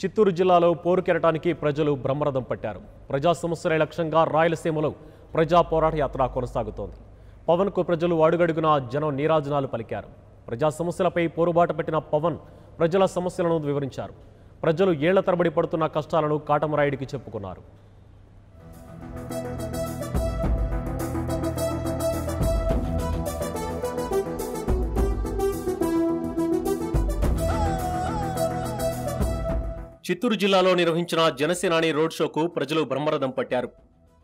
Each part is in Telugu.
చిత్తూరు జిల్లాలో పోరు కెరటానికి ప్రజలు బ్రహ్మరథం పట్టారు. ప్రజా సమస్యల లక్ష్యంగా రాయలసీమలో ప్రజా పోరాట యాత్ర కొనసాగుతోంది. పవన్కు ప్రజలు అడుగడుగునా జనం నీరాజనాలు పలికారు. ప్రజా సమస్యలపై పోరుబాట పెట్టిన పవన్ ప్రజల సమస్యలను వివరించారు. ప్రజలు ఏళ్ల తరబడి పడుతున్న కష్టాలను కాటమరాయుడికి చెప్పుకున్నారు. చిత్తూరు జిల్లాలో నిర్వహించిన జనసేనాని రోడ్ షోకు ప్రజలు బ్రహ్మరథం పట్టారు.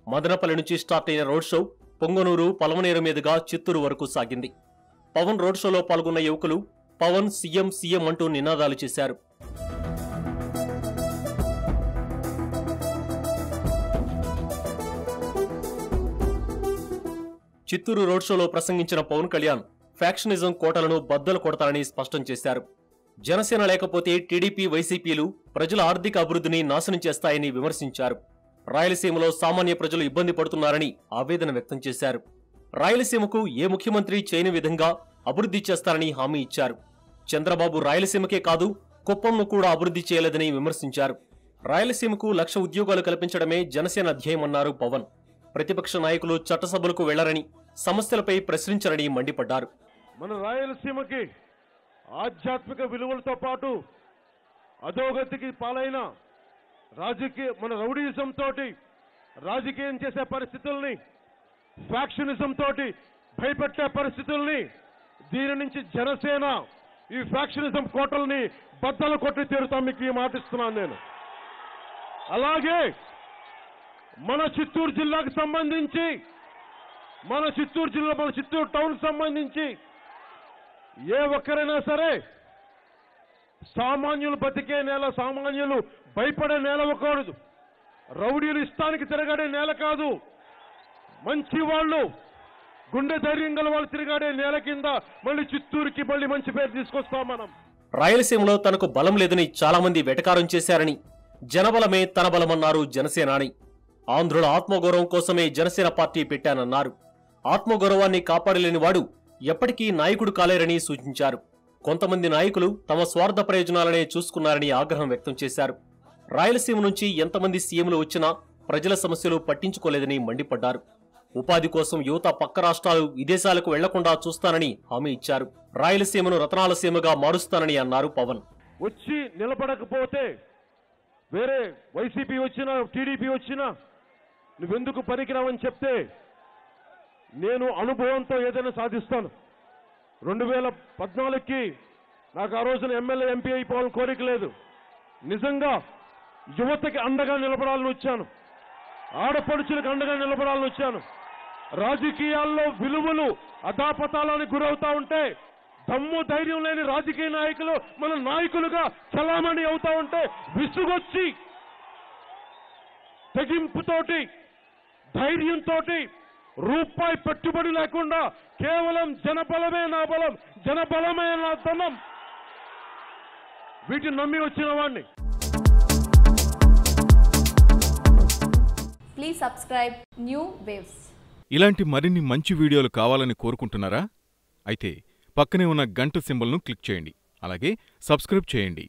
మదనపల్లి నుంచి స్టార్ట్ అయిన రోడ్ షో పొంగనూరు, పలమనేరు మీదుగా చిత్తూరు వరకు సాగింది. పవన్ రోడ్ షోలో పాల్గొన్న యువకులు పవన్ సీఎం సీఎం అంటూ నినాదాలు చేశారు. చిత్తూరు రోడ్ షోలో ప్రసంగించిన పవన్ కళ్యాణ్ ఫ్యాక్షనిజం కోటలను బద్దలు కొడతారని స్పష్టం చేశారు. జనసేన లేకపోతే టీడీపీ, వైసీపీలు ప్రజల ఆర్థిక అభివృద్ధిని నాశనం చేస్తాయని విమర్శించారు. రాయలసీమలో సామాన్య ప్రజలు ఇబ్బంది పడుతున్నారని ఆవేదన వ్యక్తం చేశారు. రాయలసీమకు ఏ ముఖ్యమంత్రి చేయని విధంగా అభివృద్ధి చేస్తారని హామీ ఇచ్చారు. చంద్రబాబు రాయలసీమకే కాదు కుప్పంను కూడా అభివృద్ధి చేయలేదని విమర్శించారు. రాయలసీమకు 1,00,000 ఉద్యోగాలు కల్పించడమే జనసేన ధ్యేయమన్నారు పవన్. ప్రతిపక్ష నాయకులు చట్టసభలకు వెళ్లరని, సమస్యలపై ప్రశ్నించరని మండిపడ్డారు. మన రాయలసీమకి ఆధ్యాత్మిక విలువలతో పాటు అధోగతికి పాలైన మన రౌడీయిజం తోటి రాజకీయం చేసే పరిస్థితుల్ని, ఫ్యాక్షనిజం తోటి భయపెట్టే పరిస్థితుల్ని, దీని నుంచి జనసేన ఈ ఫ్యాక్షనిజం కోటల్ని బద్దలు కొట్టి తీరుతాం. మీకు ఈ మాట ఇస్తున్నాను నేను. అలాగే మన చిత్తూరు జిల్లాకు సంబంధించి, మన చిత్తూరు టౌన్ సంబంధించి ఏ ఒక్కరైనా సరే సామాన్యులు బతికే నేల, సామాన్యులు భయపడే నేల అవ్వకూడదు. రౌడీలు ఇష్టానికి తిరగడే నేల కాదు. మంచి వాళ్ళు, గుండె ధైర్యం గల వాళ్ళు తిరగాడే నేల కింద మళ్ళీ చిత్తూరుకి మళ్ళీ మంచి పేరు తీసుకొస్తాం మనం. రాయలసీమలో తనకు బలం లేదని చాలా మంది వెటకారం చేశారని, జనబలమే తన బలమన్నారు జనసేనాని. ఆంధ్రుల ఆత్మగౌరవం కోసమే జనసేన పార్టీ పెట్టానన్నారు. ఆత్మగౌరవాన్ని కాపాడలేని వాడు ఎప్పటికీ నాయకుడు కాలేరని సూచించారు. కొంతమంది నాయకులు తమ స్వార్థ ప్రయోజనాలనే చూసుకున్నారని ఆగ్రహం వ్యక్తం చేశారు. రాయలసీమ నుంచి ఎంతమంది సీఎంలు వచ్చినా ప్రజల సమస్యలు పట్టించుకోలేదని మండిపడ్డారు. ఉపాధి కోసం యువత పక్క రాష్ట్రాలు, విదేశాలకు వెళ్లకుండా చూస్తానని హామీ ఇచ్చారు. రాయలసీమను రతనాల సీమగా మారుస్తానని అన్నారు పవన్. వచ్చి నిలబడకపోతే వేరే వైసీపీ వచ్చినా, టీడీపీ వచ్చినా నువ్వెందుకు పనికిరావని చెప్తే నేను అనుభవంతో ఏదైనా సాధిస్తాను. 2014కి నాకు ఆ రోజున ఎమ్మెల్యే, ఎంపీ అయిపోవాలని కోరిక లేదు. నిజంగా యువతకి అండగా నిలబడాలని వచ్చాను. ఆడపడుచులకు అండగా నిలబడాలని వచ్చాను. రాజకీయాల్లో విలువలు అధాపతాలానికి గురవుతా ఉంటే, దమ్ము ధైర్యం లేని రాజకీయ నాయకులు మన నాయకులుగా చలామణి అవుతా ఉంటే విసుగొచ్చి తెగింపుతోటి, ధైర్యంతో, రూపాయి పెట్టుబడి లేకుండా కేవలం జనబలమే నా బలం, జనబలమే నా ధనం, వీటిని నమ్మి వచ్చిన వాడిని. Please subscribe new waves. ఇలాంటి మరిన్ని మంచి వీడియోలు కావాలని కోరుకుంటున్నారా? అయితే పక్కనే ఉన్న గంట సింబల్ను క్లిక్ చేయండి. అలాగే సబ్స్క్రైబ్ చేయండి.